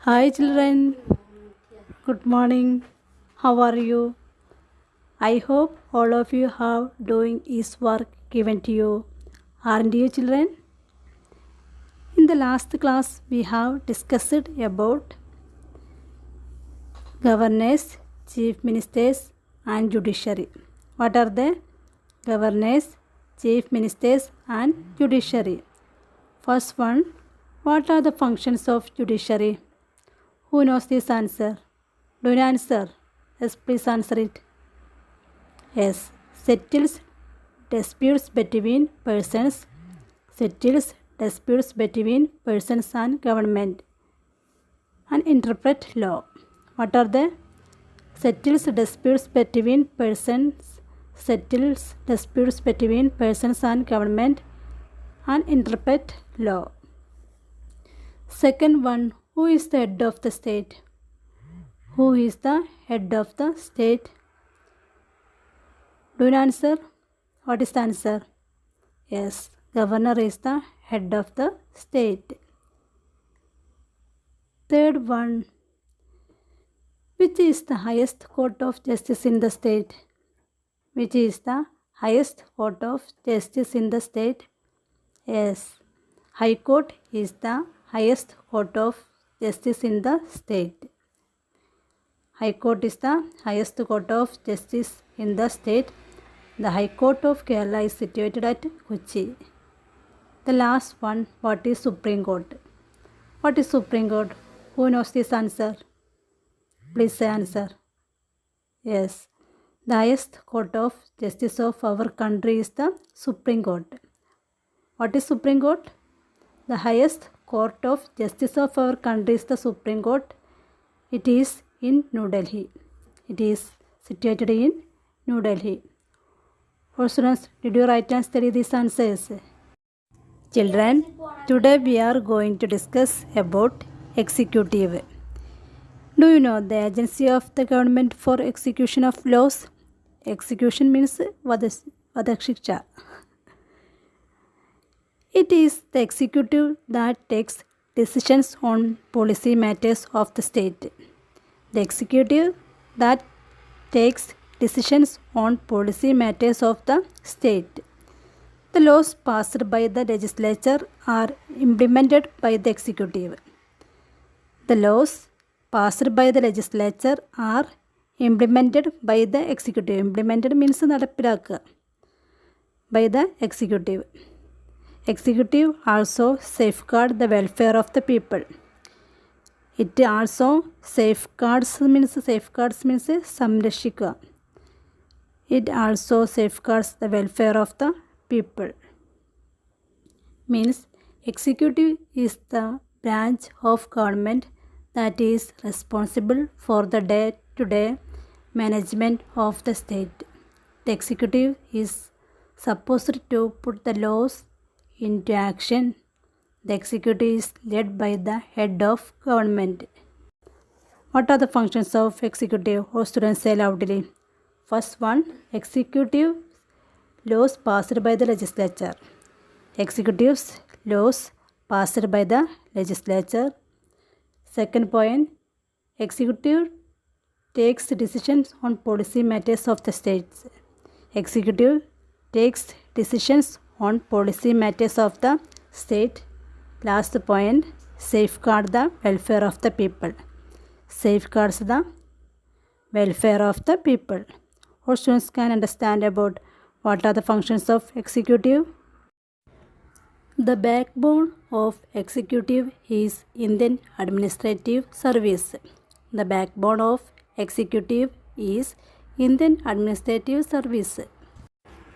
Hi children, good morning. How are you? I hope all of you have doing is work given to you. Aren't you children? In the last class we have discussed about governors, chief ministers and judiciary. What are the governors, chief ministers and judiciary? First one, what are the functions of judiciary? Who knows this answer? Do you answer? Yes, please answer it. Yes, settles disputes between persons. Settles disputes between persons and government. And interpret law. What are the settles disputes between persons? Settles disputes between persons and government and interpret law. Second one, who is the head of the state? Who is the head of the state? Do you answer? What is the answer? Yes, governor is the head of the state. Third one, which is the highest court of justice in the state? Which is the highest court of justice in the state? Yes, High Court is the highest court of justice in the state. High Court is the highest court of justice in the state. The High Court of Kerala is situated at Kochi. The last one, what is Supreme Court? What is Supreme Court? Who knows this answer? Please say answer. Yes, the highest court of justice of our country is the Supreme Court. What is Supreme Court? The highest court of justice of our country is the Supreme Court. It is in New Delhi. It is situated in New Delhi. For students, did you write and study these answers? Children, today we are going to discuss about executive. Do you know the agency of the government for execution of laws? Execution means Vadakshiksha. It is the executive that takes decisions on policy matters of the state. The executive that takes decisions on policy matters of the state. The laws passed by the legislature are implemented by the executive. The laws passed by the legislature are implemented by the executive. Implemented means നടപ്പിലാക്കുക. By the executive. Executive also safeguard the welfare of the people. It also safeguards means സംരക്ഷിക്കുക. It also safeguards the welfare of the people. Means executive is the branch of government that is responsible for the day-to-day management of the state. The executive is supposed to put the laws into action. The executive is led by the head of government. What are the functions of executive? Or students say loudly. First one, executive laws passed by the legislature. Executives laws passed by the legislature. Second point, executive takes decisions on policy matters of the states. Executive takes decisions on policy matters of the state. Last point, safeguard the welfare of the people. Safeguards the welfare of the people. All students can understand about what are the functions of executive. The backbone of executive is Indian Administrative Service. The backbone of executive is Indian Administrative Service.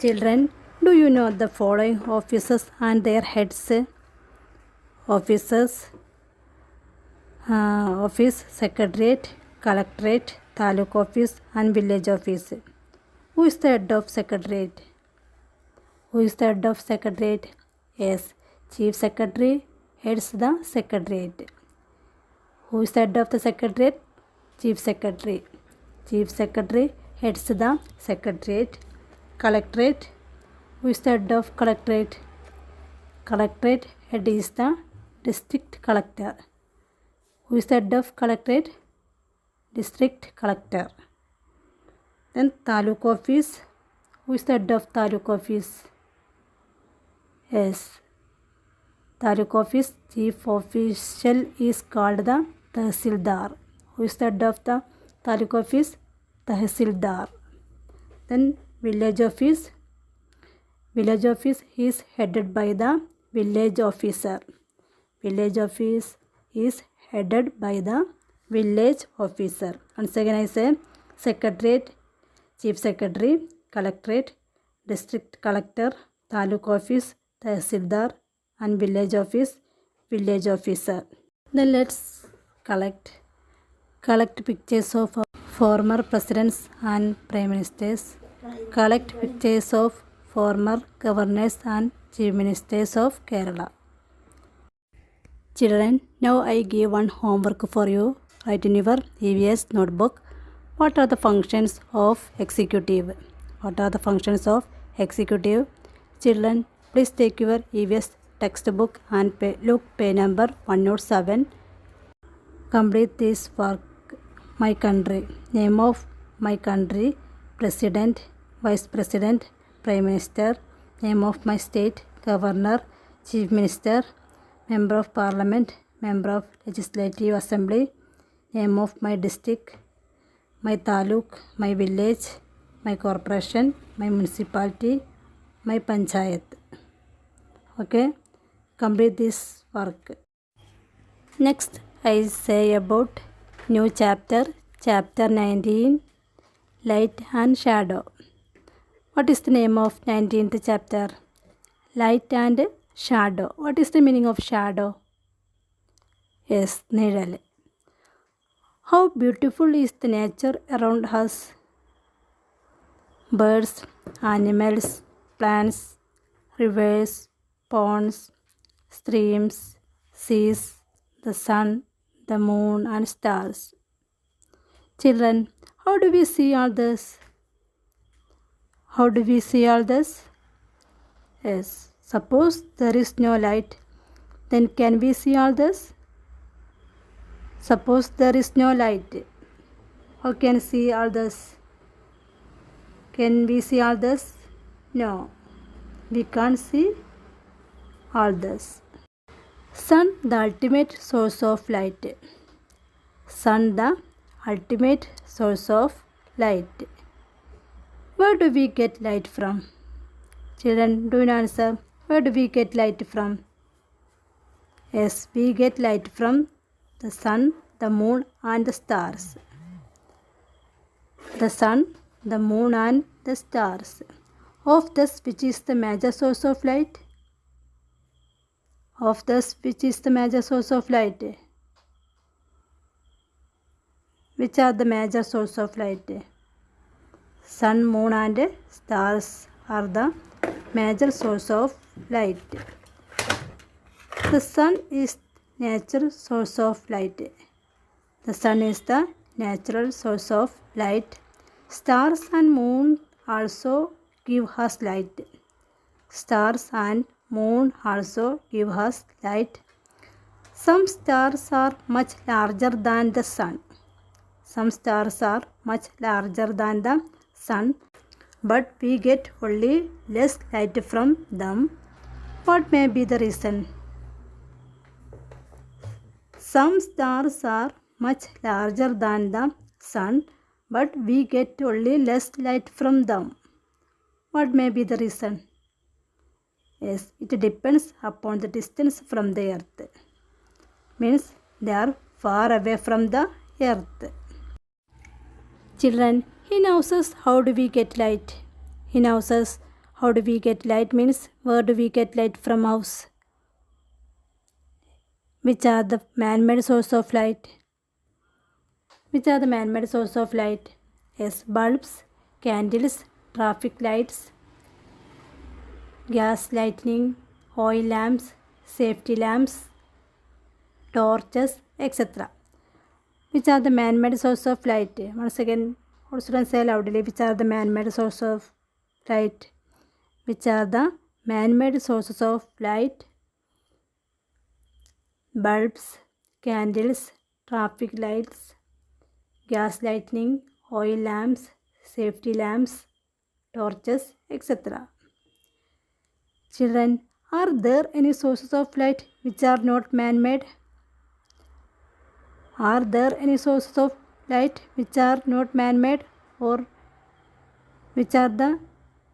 Children, do you know the following offices and their heads? Offices, office, secretariat, collectorate, taluk office and village office. Who is the head of secretariat? Who is the head of secretariat? Yes, chief secretary heads the secretariat. Who is the head of the secretariat? Chief secretary. Chief secretary heads the secretariat. Collectorate. Who is the head of collectorate? Collectorate head is the district collector. Who is the head of collectorate? District collector. Then taluk office. Who is the head of taluk office? Yes. Taluk office chief official is called the Tahsildar. Who is the head of the taluk office? Tahsildar. Then village office. Village office is headed by the village officer. Village office is headed by the village officer. Once again I say secretariat, chief secretary, collectorate, district collector, taluk office, tahsildar, and village office, village officer. Then let's collect pictures of former presidents and prime ministers. Collect pictures of former governors and chief ministers of Kerala. Children, now I give one homework for you. Write in your EVS notebook. What are the functions of executive? What are the functions of executive? Children, please take your EVS textbook and look page number 107. Complete this work. My country. Name of my country. President, Vice President, Prime Minister. Name of my state. Governor, Chief Minister, Member of Parliament, Member of Legislative Assembly. Name of my district. My taluk, my village, my corporation, my municipality, my panchayat. Okay, complete this work. Next, I say about new chapter, chapter 19, light and shadow. What is the name of 19th chapter? Light and shadow. What is the meaning of shadow? Yes, nidal. How beautiful is the nature around us? Birds, animals, plants, rivers, ponds, streams, seas, the sun, the moon and stars. Children, how do we see all this? How do we see all this? Yes, suppose there is no light, then can we see all this? Suppose there is no light, how can we see all this? Can we see all this? No, we can't see all this. Sun, the ultimate source of light. Sun, the ultimate source of light. Where do we get light from? Children, do you answer? Where do we get light from? Yes, we get light from the sun, the moon and the stars. The sun, the moon and the stars. Of this, which is the major source of light? Of this, which is the major source of light? Which are the major source of light? Sun, moon and stars are the major source of light. The sun is natural source of light. The sun is the natural source of light. Stars and moon also give us light. Stars and moon also give us light. Some stars are much larger than the sun. Some stars are much larger than the sun, but we get only less light from them. What may be the reason? Some stars are much larger than the sun, but we get only less light from them. What may be the reason? Yes, it depends upon the distance from the earth. Means they are far away from the earth. Children, in houses, how do we get light? In houses, how do we get light means where do we get light from house? Which are the man-made source of light? Which are the man-made source of light? Yes, bulbs, candles, traffic lights, gas lighting, oil lamps, safety lamps, torches, etc. Which are the man-made source of light? Once again, all students say loudly, which are the man-made source of light? Which are the man-made sources of light? Bulbs, candles, traffic lights, gas lighting, oil lamps, safety lamps, torches, etc. Children, are there any sources of light which are not man-made? Are there any sources of light which are not man-made, or which are the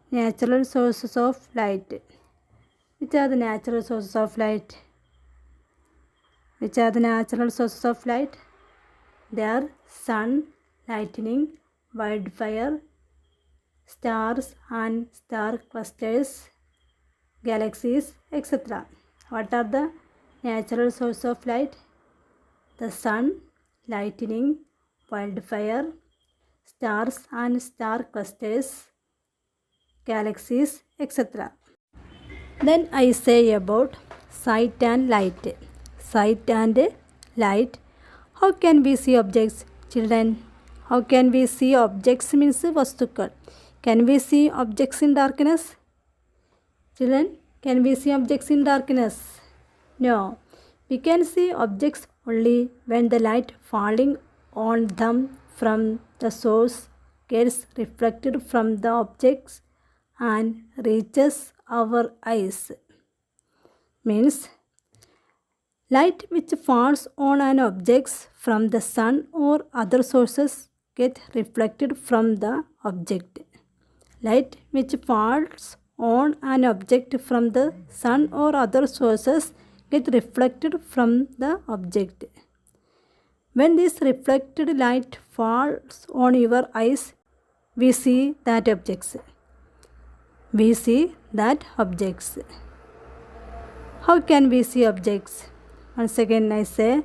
natural sources of light? Which are the natural sources of light? Which are the natural sources of light? They are sun, lightning, wildfire, stars and star clusters, galaxies, etc. What are the natural sources of light? The sun, lightning, wildfire, stars and star clusters, galaxies, etc. Then I say about sight and light. Sight and light. How can we see objects? Children, how can we see objects means vastukal. Can we see objects in darkness? Children, can we see objects in darkness? No. We can see objects only when the light falling on them from the source gets reflected from the objects and reaches our eyes. Means light which falls on an object from the sun or other sources get reflected from the object. Light which falls on an object from the sun or other sources get reflected from the object. When this reflected light falls on your eyes, we see that objects. We see that objects. How can we see objects? Once again I say,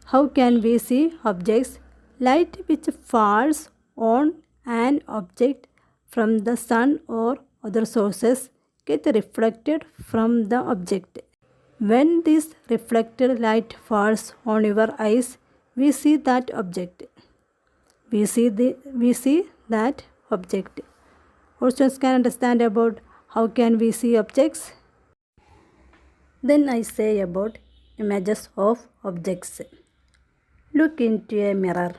how can we see objects? Light which falls on an object from the sun or other sources get reflected from the object. When this reflected light falls on your eyes, we see that object. We see that object. All students can understand about how can we see objects. Then I say about images of objects. Look into a mirror.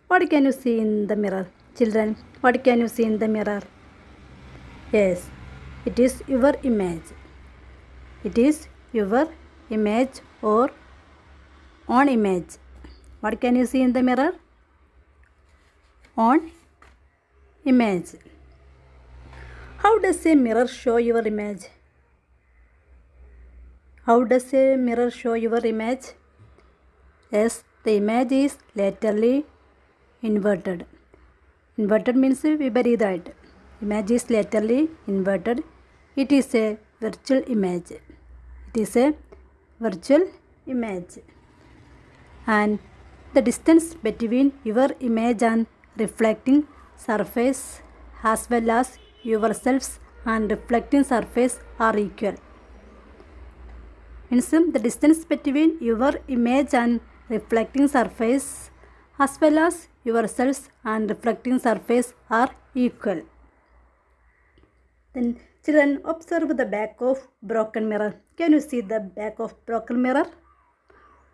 What can you see in the mirror? Children, what can you see in the mirror? Yes, it is your image. It is your image or own image. What can you see in the mirror? Own image. How does a mirror show your image? How does a mirror show your image? Yes, the image is laterally inverted. Inverted means vipareethayittu. Image is laterally inverted. It is a virtual image. It is a virtual image. And the distance between your image and reflecting surface as well as yourselves and reflecting surface are equal. Means the distance between your image and reflecting surface as well as yourselves and reflecting surface are equal. Then children, observe the back of broken mirror. Can you see the back of broken mirror?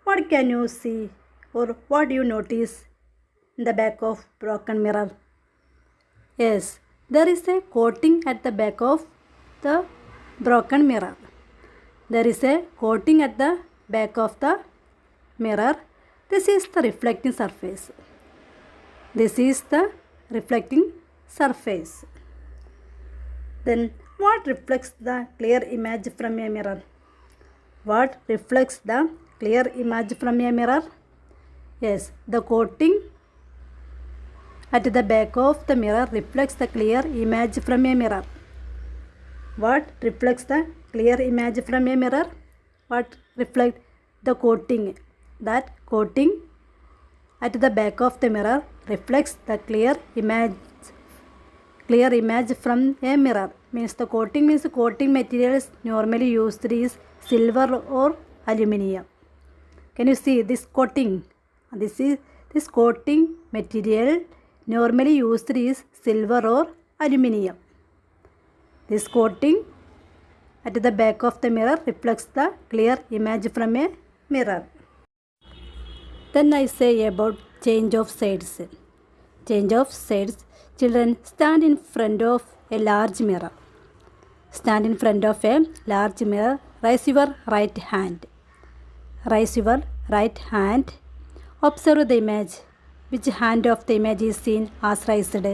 What can you see or what do you notice in the back of broken mirror? Yes, there is a coating at the back of the broken mirror. There is a coating at the back of the mirror. This is the reflecting surface. This is the reflecting surface. Then what reflects the clear image from a mirror? What reflects the clear image from a mirror? Yes, the coating at the back of the mirror reflects the clear image from a mirror. What reflects the clear image from a mirror? What reflects the coating? That coating at the back of the mirror reflects the clear image from a mirror. Means the coating materials normally used is silver or aluminium. Can you see this coating? This coating material normally used is silver or aluminium. This coating at the back of the mirror reflects the clear image from a mirror. Then I say about change of sides. Change of sides. Children, stand in front of a large mirror. Stand in front of a large mirror. Raise your right hand. Raise your right hand. Observe the image. Which hand of the image is seen as raised?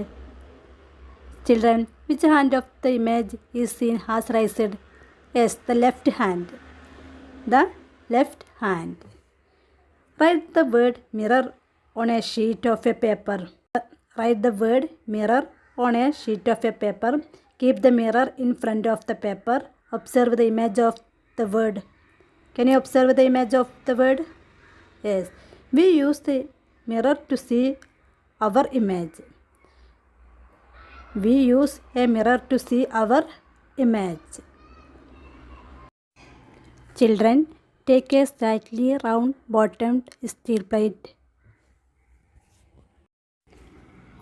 Children, which hand of the image is seen as raised? Yes, the left hand. The left hand. Write the word mirror on a sheet of a paper. Write the word mirror on a sheet of a paper. Keep the mirror in front of the paper. Observe the image of the word. Can you observe the image of the word? Yes. We use the mirror to see our image. We use a mirror to see our image. Children, take a slightly round bottomed steel plate.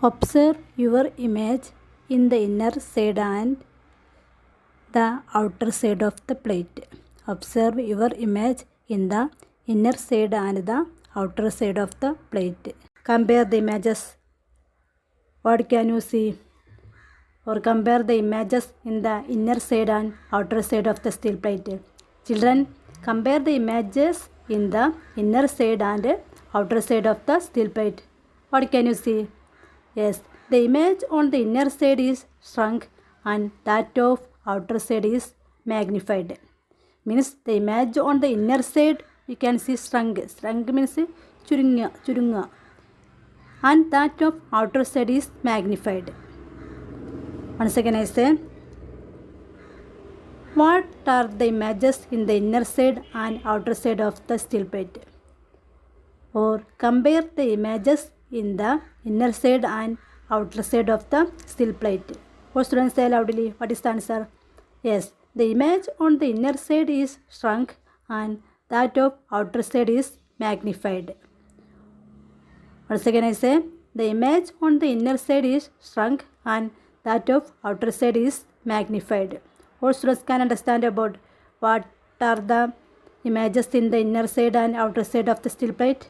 Observe your image in the inner side and the outer side of the plate. Observe your image in the inner side and the outer side of the plate. Compare the images. What can you see? Or compare the images in the inner side and outer side of the steel plate. Children, compare the images in the inner side and outer side of the steel plate. What can you see? Yes, the image on the inner side is shrunk and that of outer side is magnified. Means the image on the inner side we can see shrunk. Shrunk means churunga. And that of outer side is magnified. Once again I say, what are the images in the inner side and outer side of the steel plate? Or compare the images in the inner side and outer side of the steel plate. What students say loudly? What is the answer? Yes, the image on the inner side is shrunk and that of outer side is magnified. Once again I say, the image on the inner side is shrunk and that of outer side is magnified. All students can understand about what are the images in the inner side and outer side of the steel plate?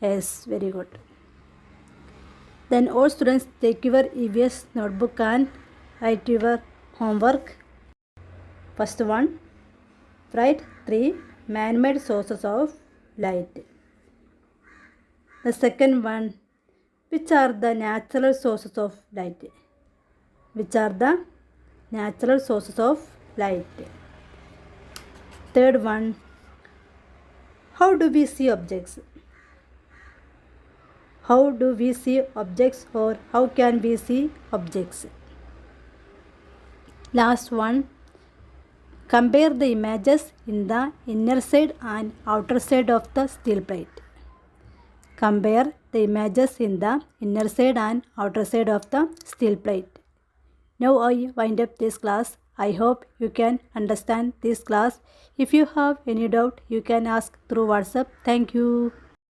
Yes, very good. Then all students take your EVS notebook and write your homework. First one, write 3 man-made sources of light. The second one, which are the natural sources of light? Which are the natural sources of light? Third one, how do we see objects? How do we see objects or how can we see objects? Last one, compare the images in the inner side and outer side of the steel plate. Compare the images in the inner side and outer side of the steel plate. Now I wind up this class. I hope you can understand this class. If you have any doubt, you can ask through WhatsApp. Thank you.